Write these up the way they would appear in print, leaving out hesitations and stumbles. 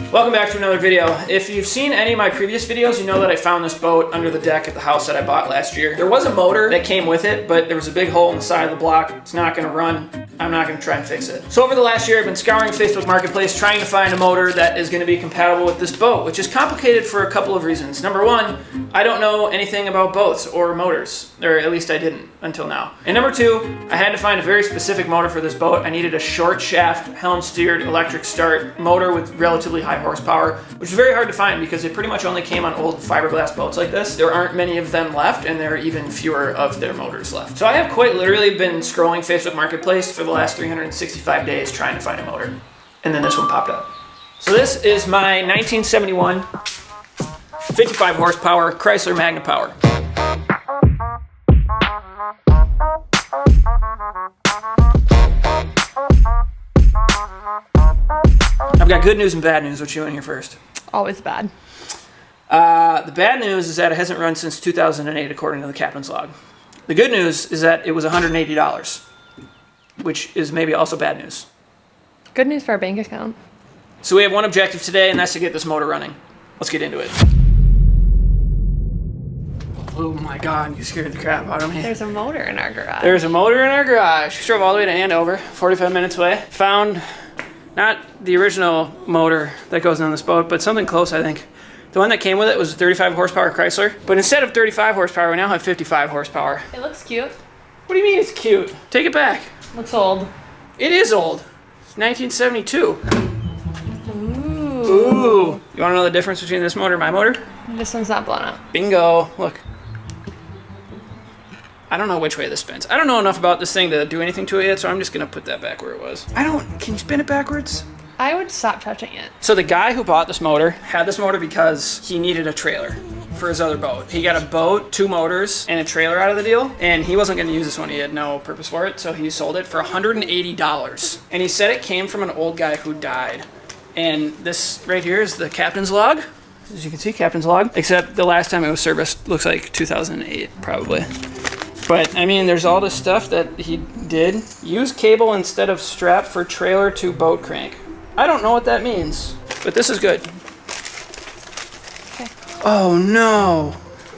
Welcome back to another video. If you've seen any of my previous videos, you know that I found this boat under the deck at the house that I bought last year. There was a motor that came with it, but there was a big hole in the side of the block. It's not gonna run. I'm not gonna try and fix it. So over the last year, I've been scouring Facebook Marketplace trying to find a motor that is gonna be compatible with this boat, which is complicated for a couple of reasons. Number one, I don't know anything about boats or motors, or at least I didn't until now. And number two, I had to find a very specific motor for this boat. I needed a short shaft, helm steered, electric start motor with relatively high horsepower, which is very hard to find because they pretty much only came on old fiberglass boats like this. There aren't many of them left, and there are even fewer of their motors left. So I have quite literally been scrolling Facebook Marketplace for the last 365 days trying to find a motor. And then this one popped up. So this is my 1971 55 horsepower Chrysler Magnapower. I've got good news and bad news. What you want to hear first? Always bad. The bad news is that it hasn't run since 2008 according to the captain's log. The good news is that it was $180, which is maybe also bad news. Good news for our bank account. So we have one objective today, and that's to get this motor running. Let's get into it. Oh my God, you scared the crap out of me. There's a motor in our garage. There's a motor in our garage. Drove all the way to Andover, 45 minutes away. Found not the original motor that goes on this boat, but something close, I think. The one that came with it was a 35 horsepower Chrysler, but instead of 35 horsepower, we now have 55 horsepower. It looks cute. What do you mean it's cute? Take it back. Looks old. It is old. It's 1972. Ooh. Ooh. You want to know the difference between this motor and my motor? This one's not blown up. Bingo. Look. I don't know which way this spins. I don't know enough about this thing to do anything to it yet, so I'm just going to put that back where it was. Can you spin it backwards? I would stop touching it. So the guy who bought this motor had this motor because he needed a trailer for his other boat. He got a boat, 2 motors, and a trailer out of the deal, and he wasn't going to use this one. He had no purpose for it, so he sold it for $180. And he said it came from an old guy who died. And this right here is the captain's log. As you can see, captain's log. Except the last time it was serviced looks like 2008, probably. But, I mean, there's all this stuff that he did. Use cable instead of strap for trailer to boat crank. I don't know what that means, but this is good. Okay. Oh no.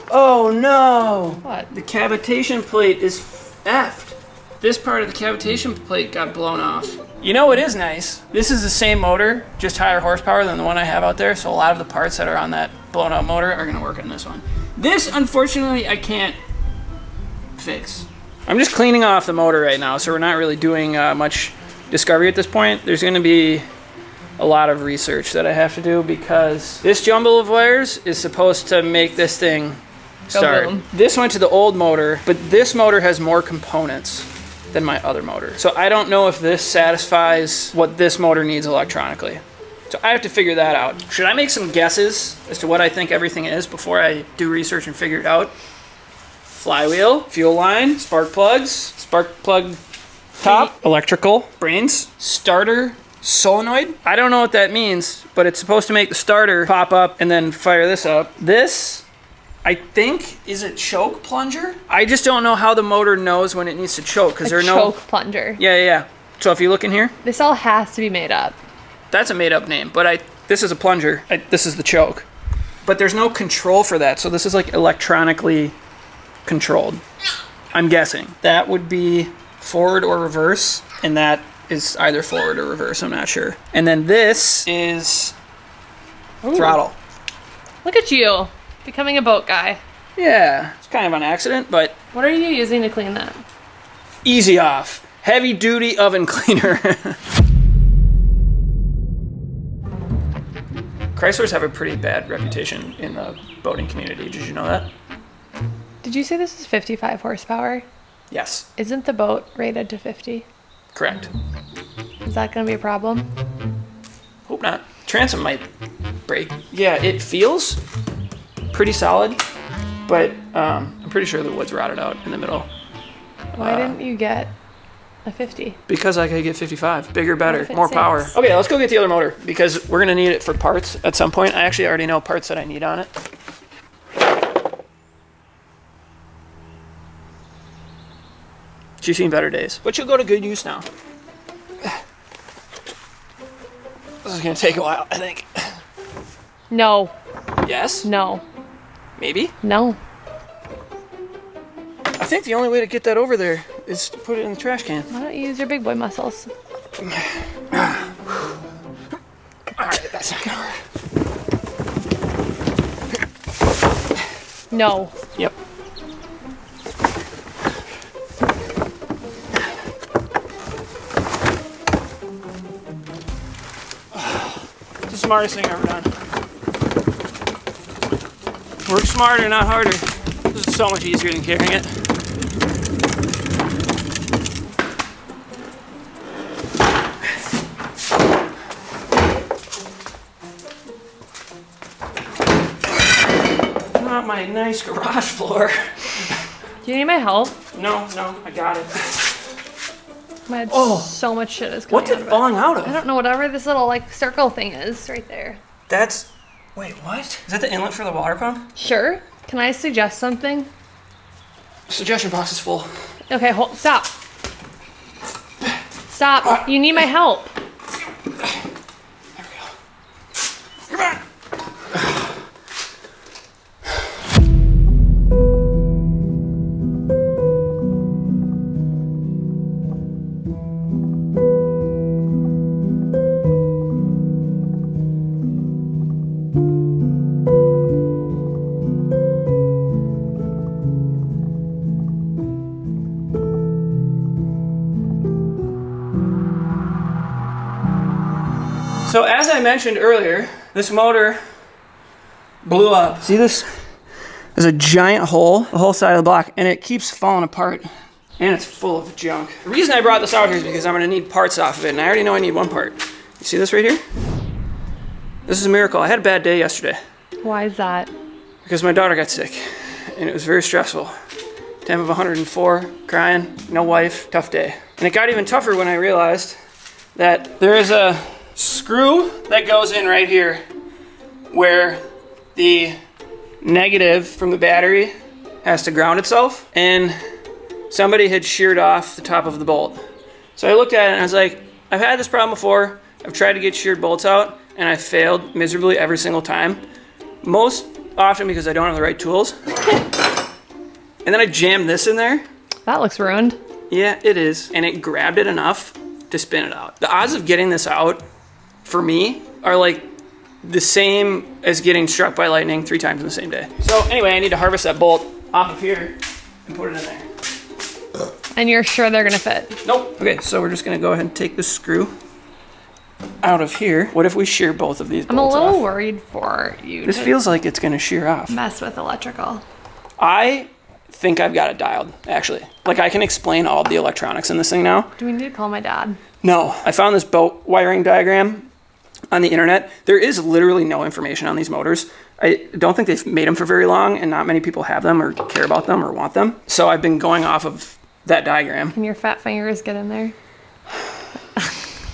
Oh no. What? The cavitation plate is effed. This part of the cavitation plate got blown off. You know what is nice? This is the same motor, just higher horsepower than the one I have out there, so a lot of the parts that are on that blown out motor are gonna work on this one. This, unfortunately, I can't fix. I'm just cleaning off the motor right now, so we're not really doing much discovery at this point. There's gonna be a lot of research that I have to do because this jumble of wires is supposed to make this thing start. This went to the old motor, but this motor has more components than my other motor. So I don't know if this satisfies what this motor needs electronically. So I have to figure that out. Should I make some guesses as to what I think everything is before I do research and figure it out? Flywheel, fuel line, spark plug top, electrical, brains, starter, solenoid. I don't know what that means, but it's supposed to make the starter pop up and then fire this up. This, I think, is a choke plunger. I just don't know how the motor knows when it needs to choke because there's no choke plunger. Yeah. So if you look in here, this all has to be made up. That's a made up name, but this is a plunger. This is the choke, but there's no control for that. So this is like electronically controlled. I'm guessing that would be forward or reverse, and that is either forward or reverse, I'm not sure. And then this is throttle. Look at you, becoming a boat guy. Yeah, it's kind of an accident, but... What are you using to clean that? Easy off. Heavy duty oven cleaner. Chryslers have a pretty bad reputation in the boating community. Did you know that? Did you say this is 55 horsepower? Yes. Isn't the boat rated to 50? Correct. Is that going to be a problem? Hope not. Transom might break. Yeah, it feels pretty solid, but I'm pretty sure the wood's rotted out in the middle. Why didn't you get a 50? Because I could get 55. Bigger, better, more sinks. power. Okay, let's go get the other motor because we're going to need it for parts at some point. I actually already know parts that I need on it. She's seen better days. But she'll go to good use now. This is gonna take a while, I think. No. Yes? No. Maybe? No. I think the only way to get that over there is to put it in the trash can. Why don't you use your big boy muscles? Alright, that's not gonna work. No. Yep. It's the smartest thing I've ever done. Work smarter, not harder. This is so much easier than carrying it. Not my nice garage floor. Do you need my help? No, I got it. So much shit is coming What's out it of falling out of? I don't know, whatever this little like circle thing is right there. That's... Wait, what? Is that the inlet for the water pump? Sure. Can I suggest something? Suggestion box is full. Okay, stop. Stop. You need my help. Come on. So as I mentioned earlier, this motor blew up. See this? There's a giant hole, the whole side of the block, and it keeps falling apart. And it's full of junk. The reason I brought this out here is because I'm gonna need parts off of it, and I already know I need one part. You see this right here? This is a miracle. I had a bad day yesterday. Why is that? Because my daughter got sick, and it was very stressful. Temp of 104, crying, no wife, tough day. And it got even tougher when I realized that there is a screw that goes in right here where the negative from the battery has to ground itself, and somebody had sheared off the top of the bolt. So I looked at it and I was like, I've had this problem before. I've tried to get sheared bolts out and I failed miserably every single time. Most often because I don't have the right tools. And then I jammed this in there. That looks ruined. Yeah, it is. And it grabbed it enough to spin it out. The odds of getting this out for me are like the same as getting struck by lightning 3 times in the same day. So anyway, I need to harvest that bolt off of here and put it in there. And you're sure they're gonna fit? Nope. Okay, so we're just gonna go ahead and take the screw out of here. What if we shear both of these bolts I'm a little off? worried for you. This feels like it's gonna shear off. Mess with electrical. I think I've got it dialed, actually. Like I can explain all the electronics in this thing now. Do we need to call my dad? No, I found this boat wiring diagram on the internet. There is literally no information on these motors. I don't think they've made them for very long, and not many people have them or care about them or want them. So I've been going off of that diagram. Can your fat fingers get in there?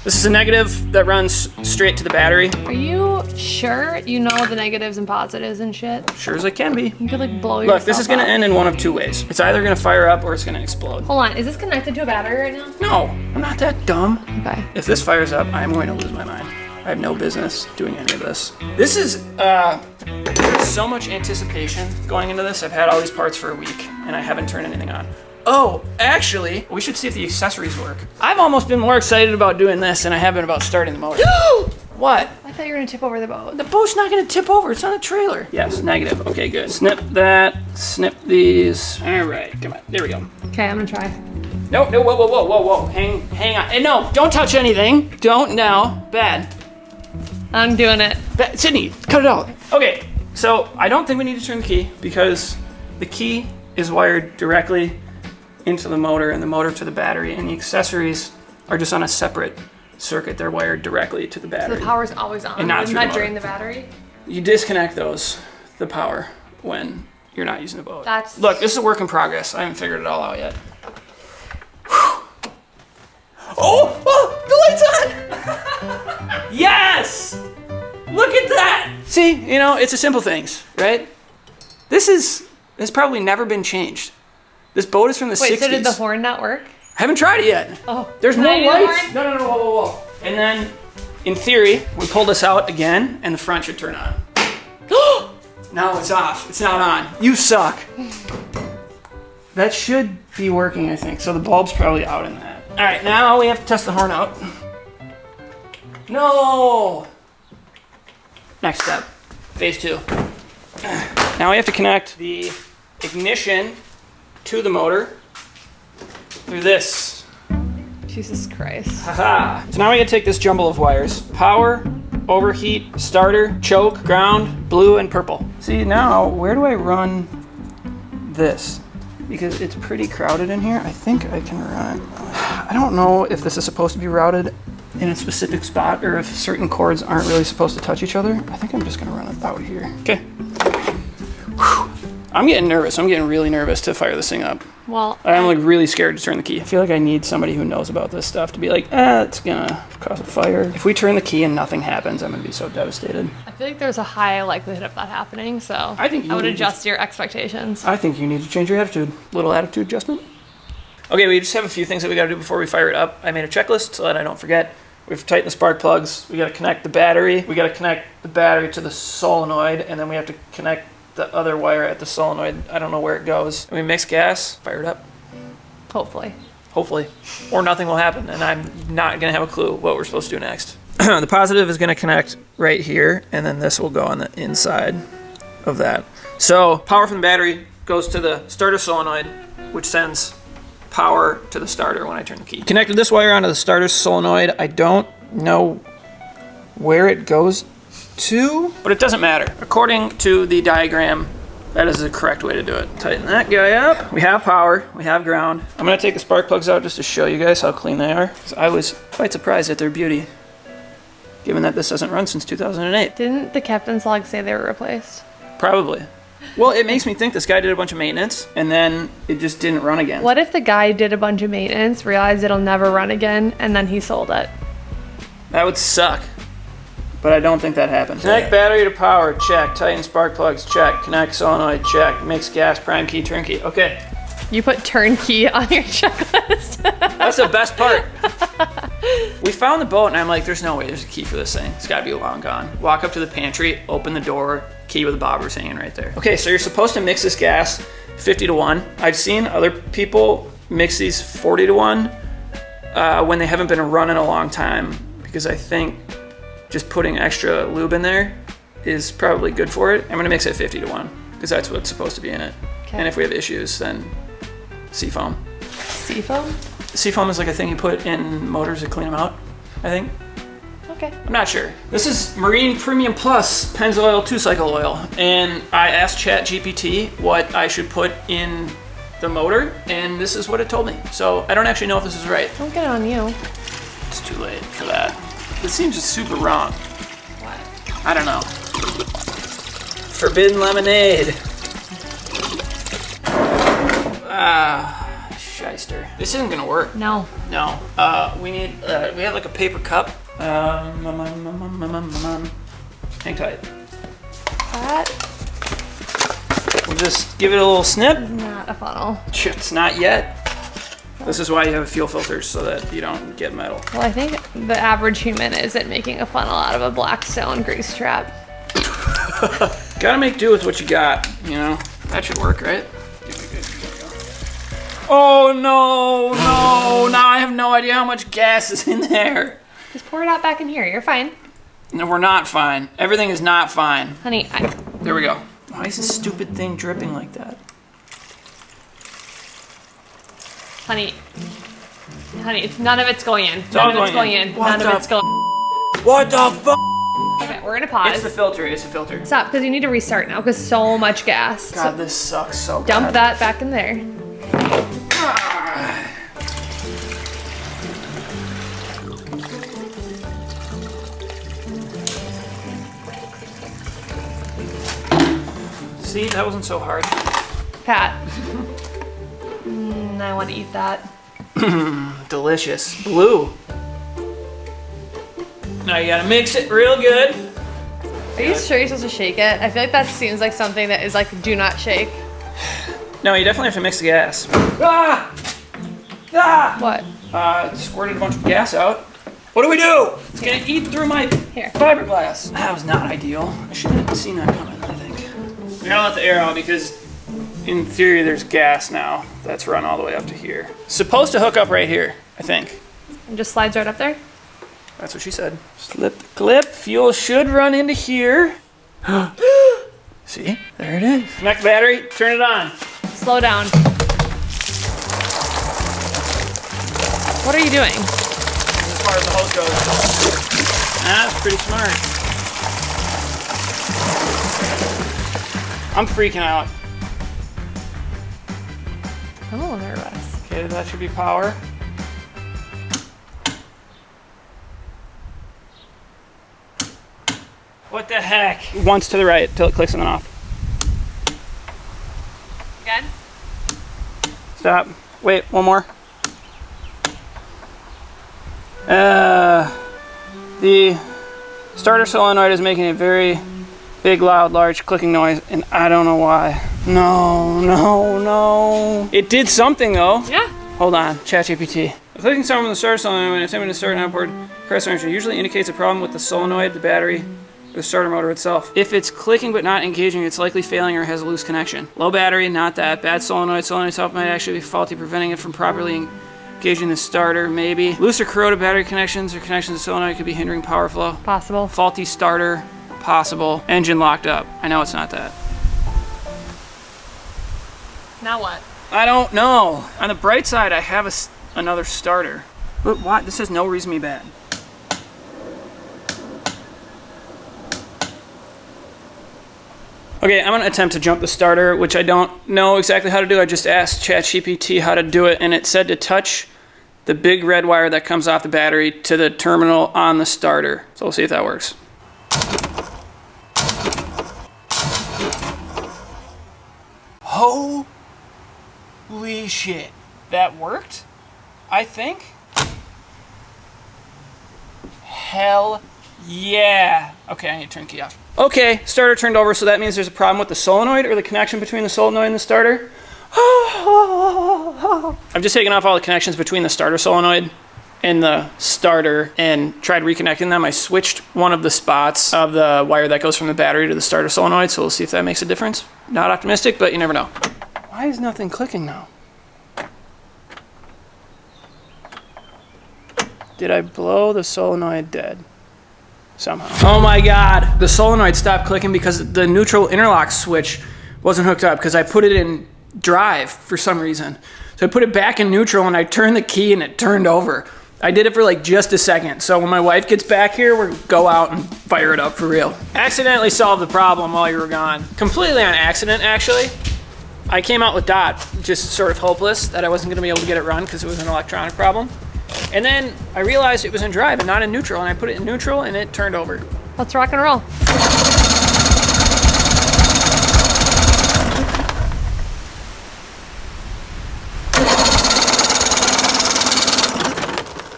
This is a negative that runs straight to the battery. Are you sure you know the negatives and positives and shit? Sure as I can be. You could like blow yourself Look, this is gonna up. end in one of 2 ways. It's either gonna fire up or it's gonna explode. Hold on, is this connected to a battery right now? No, I'm not that dumb. Okay. If this fires up, I'm going to lose my mind. I have no business doing any of this. This is, there's so much anticipation going into this. I've had all these parts for a week and I haven't turned anything on. Oh, actually, we should see if the accessories work. I've almost been more excited about doing this than I have been about starting the motor. What? I thought you were gonna tip over the boat. The boat's not gonna tip over, it's on a trailer. Yes, negative, okay, good. Snip that, snip these. All right, come on, there we go. Okay, I'm gonna try. No, whoa, hang on. Hey, no, don't touch anything. Don't now, bad. I'm doing it. Sydney, cut it out. Okay, so I don't think we need to turn the key because the key is wired directly into the motor and the motor to the battery, and the accessories are just on a separate circuit. They're wired directly to the So battery. the power's always on. And not Wouldn't through the that motor. drain the battery? You disconnect the power when you're not using the boat. That's- Look, this is a work in progress. I haven't figured it all out yet. Oh, the light's on! Yes! Look at that! See, you know, it's the simple things, right? This has probably never been changed. This boat is from the 60s. Wait, so did the horn not work? Haven't tried it yet. Oh. There's Can more I do the lights. horn? No, whoa. And then, in theory, we pull this out again, and the front should turn on. No, it's off. It's not on. You suck. That should be working, I think. So the bulb's probably out in that. All right, now we have to test the horn out. No! Next step, phase 2. Now we have to connect the ignition to the motor through this. Jesus Christ. Haha. So now we gotta take this jumble of wires. Power, overheat, starter, choke, ground, blue, and purple. See, now, where do I run this? Because it's pretty crowded in here. I think I can run. I don't know if this is supposed to be routed in a specific spot or if certain cords aren't really supposed to touch each other. I think I'm just gonna run it out here. Okay. Whew. I'm getting nervous. I'm getting really nervous to fire this thing up. Well, I'm like really scared to turn the key. I feel like I need somebody who knows about this stuff to be like, it's gonna cause a fire. If we turn the key and nothing happens, I'm gonna be so devastated. I feel like there's a high likelihood of that happening, so I think you I would need adjust your expectations. I think you need to change your attitude. Little attitude adjustment. Okay, we just have a few things that we gotta do before we fire it up. I made a checklist so that I don't forget. We have to tighten the spark plugs. We gotta connect the battery. We gotta connect the battery to the solenoid, and then we have to connect the other wire at the solenoid. I don't know where it goes. And we mix gas, fire it up. Hopefully. Hopefully. Or nothing will happen, and I'm not gonna have a clue what we're supposed to do next. The positive is gonna connect right here, and then this will go on the inside of that. So power from the battery goes to the starter solenoid, which sends power to the starter when I turn the key. Connected this wire onto the starter solenoid. I don't know where it goes to, but it doesn't matter. According to the diagram, that is the correct way to do it. Tighten that guy up. We have power, we have ground. I'm gonna take the spark plugs out just to show you guys how clean they are. 'Cause I was quite surprised at their beauty, given that this hasn't run since 2008. Didn't the captain's log say they were replaced? Probably. Well, it makes me think this guy did a bunch of maintenance and then it just didn't run again. What if the guy did a bunch of maintenance, realized it'll never run again, and then he sold it? That would suck. But I don't think that happened. Connect battery to power, check. Tighten spark plugs, check. Connect solenoid, check. Mix gas, prime key, turnkey. Okay. You put turnkey on your checklist. That's the best part. We found the boat and I'm like, there's no way there's a key for this thing. It's gotta be long gone. Walk up to the pantry, open the door, key with the bobbers hanging right there. Okay, so you're supposed to mix this gas 50 to 1. I've seen other people mix these 40 to 1 when they haven't been running a long time, because I think just putting extra lube in there is probably good for it. I'm gonna mix it 50 to 1 because that's what's supposed to be in it. Okay. And if we have issues, then seafoam. Seafoam? Seafoam is like a thing you put in motors to clean them out, I think. Okay. I'm not sure. This is Marine Premium Plus Pennzoil 2-cycle oil, and I asked ChatGPT what I should put in the motor, and this is what it told me. So I don't actually know if this is right. Don't get it on you. It's too late for that. This seems just super wrong. What? I don't know. Forbidden lemonade. Shyster. This isn't gonna work. No. No. We have like a paper cup. Hang tight. That We'll just give it a little snip. is not a funnel. It's not yet. This is why you have fuel filters, so that you don't get metal. Well, I think the average human isn't making a funnel out of a Blackstone grease trap. Gotta make do with what you got, you know? That should work, right? Oh no, no, now I have no idea how much gas is in there. Just pour it out back in here. You're fine. No, we're not fine. Everything is not fine. Honey, There we go. Why is this stupid thing dripping like that? honey, none of it's going in. all None of it's going going in. in. What None the of it's going. What the fuck? Okay, we're gonna pause. It's the filter, it's the filter. Stop, because you need to restart now, because so much gas. God, this sucks so bad. Dump that back in there. See, that wasn't so hard. Pat. I want to eat that. Delicious. Blue. Now you gotta mix it real good. Are you sure you're supposed to shake it? I feel like that seems like something that is like, do not shake. No, you definitely have to mix the gas. Ah! Ah! What? It squirted a bunch of gas out. What do we do? It's gonna eat through my Here. fiberglass. That was not ideal. I should have seen that coming, I think. We gotta let the air out because in theory there's gas now that's run all the way up to here. Supposed to hook up right here, I think. And just slides right up there? That's what she said. Slip the clip. Fuel should run into here. See? There it is. Connect the battery. Turn it on. Slow down. What are you doing? As far as the hose goes. That's pretty smart. I'm freaking out. I'm a little nervous. Okay, that should be power. What the heck? Once to the right till it clicks and then off. Again? Stop. Wait, one more. The starter solenoid is making a very big, loud, large clicking noise, and I don't know why. No. It did something though. Yeah. Hold on, ChatGPT. The clicking sound from the starter solenoid when attempting to start an outboard compressor engine usually indicates a problem with the solenoid, the battery, or the starter motor itself. If it's clicking but not engaging, it's likely failing or has a loose connection. Low battery, not that. Bad solenoid itself might actually be faulty, preventing it from properly engaging the starter, maybe. Loose or corroded battery connections or connections to solenoid could be hindering power flow. Possible. Faulty starter, possible. Engine locked up. I know it's not that. Now what? I don't know. On the bright side, I have another starter. But why? This has no reason to be bad. Okay, I'm gonna attempt to jump the starter, which I don't know exactly how to do. I just asked ChatGPT how to do it, and it said to touch the big red wire that comes off the battery to the terminal on the starter. So we'll see if that works. Holy shit. That worked? I think? Hell yeah. Okay, I need to turn the key off. Okay, starter turned over, so that means there's a problem with the solenoid or the connection between the solenoid and the starter. I've just taken off all the connections between the starter solenoid and the starter and tried reconnecting them. I switched one of the spots of the wire that goes from the battery to the starter solenoid, so we'll see if that makes a difference. Not optimistic, but you never know. Why is nothing clicking now? Did I blow the solenoid dead? Somehow. Oh my God, the solenoid stopped clicking because the neutral interlock switch wasn't hooked up because I put it in drive for some reason. So I put it back in neutral and I turned the key and it turned over. I did it for like just a second. So when my wife gets back here, we'll go out and fire it up for real. Accidentally solved the problem while you were gone. Completely on accident, actually. I came out with Dot, just sort of hopeless that I wasn't gonna be able to get it run because it was an electronic problem. And then I realized it was in drive and not in neutral, and I put it in neutral and it turned over. Let's rock and roll.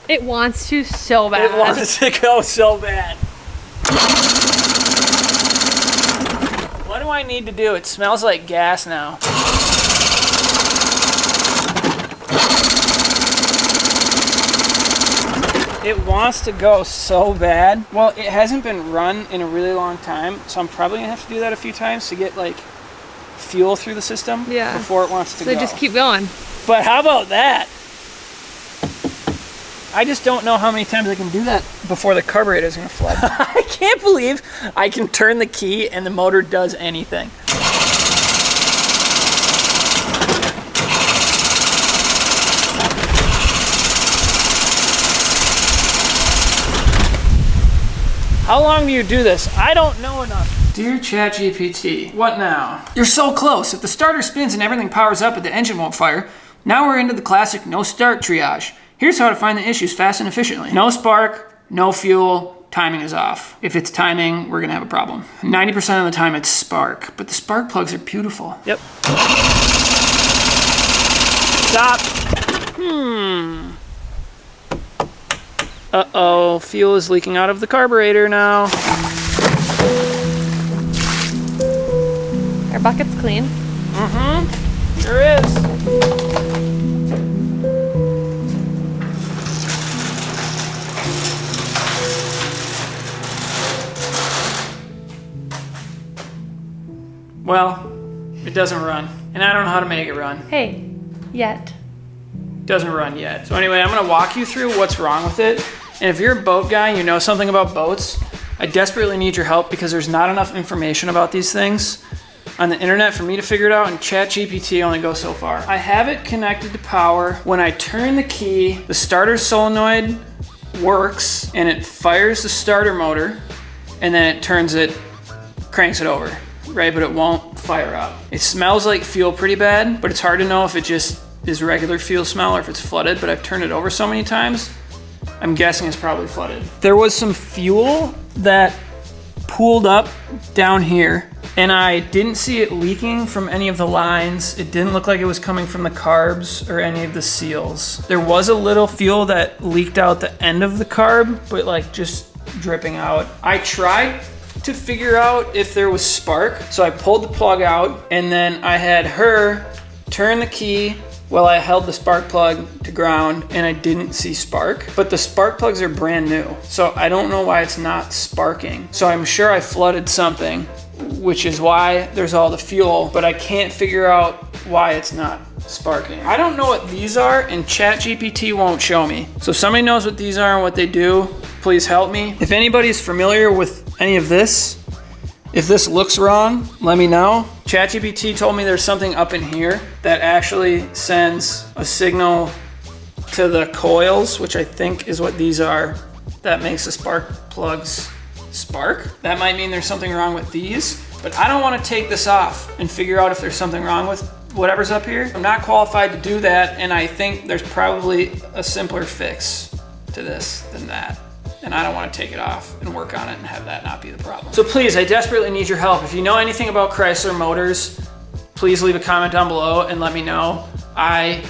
It wants to so bad. It wants to go so bad. What do I need to do? It smells like gas now. It wants to go so bad. Well, it hasn't been run in a really long time, so I'm probably gonna have to do that a few times to get like fuel through the system before it wants to go. So just keep going. But how about that? I just don't know how many times I can do that before the carburetor is gonna flood. I can't believe I can turn the key and the motor does anything. How long do you do this? I don't know enough. Dear ChatGPT, what now? You're so close. If the starter spins and everything powers up but the engine won't fire, now we're into the classic no start triage. Here's how to find the issues fast and efficiently. No spark, no fuel, timing is off. If it's timing, we're gonna have a problem. 90% of the time it's spark, but the spark plugs are beautiful. Yep. Stop. Uh-oh, fuel is leaking out of the carburetor now. Our bucket's clean. Mm-hmm, sure is. Well, it doesn't run. And I don't know how to make it run. Hey, yet. Doesn't run yet. So anyway, I'm gonna walk you through what's wrong with it. And if you're a boat guy and you know something about boats, I desperately need your help because there's not enough information about these things on the internet for me to figure it out, and ChatGPT only goes so far. I have it connected to power. When I turn the key, the starter solenoid works and it fires the starter motor, and then it cranks it over, right? But it won't fire up. It smells like fuel pretty bad, but it's hard to know if it just is regular fuel smell or if it's flooded, but I've turned it over so many times, I'm guessing it's probably flooded. There was some fuel that pooled up down here, and I didn't see it leaking from any of the lines. It didn't look like it was coming from the carbs or any of the seals. There was a little fuel that leaked out the end of the carb, but like just dripping out. I tried to figure out if there was spark, so I pulled the plug out, and then I had her turn the key while I held the spark plug to ground, and I didn't see spark. But the spark plugs are brand new, so I don't know why it's not sparking. So I'm sure I flooded something, which is why there's all the fuel, but I can't figure out why it's not sparking. I don't know what these are, and ChatGPT won't show me. So if somebody knows what these are and what they do, please help me. If anybody's familiar with any of this, if this looks wrong, let me know. ChatGPT told me there's something up in here that actually sends a signal to the coils, which I think is what these are, that makes the spark plugs spark. That might mean there's something wrong with these, but I don't want to take this off and figure out if there's something wrong with whatever's up here. I'm not qualified to do that, and I think there's probably a simpler fix to this than that. And I don't want to take it off and work on it and have that not be the problem. So please, I desperately need your help. If you know anything about Chrysler motors, please leave a comment down below and let me know. I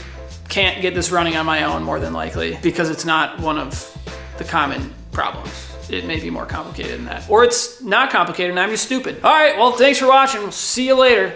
can't get this running on my own, more than likely, because it's not one of the common problems. It may be more complicated than that. Or it's not complicated and I'm just stupid. All right, well, thanks for watching. We'll see you later.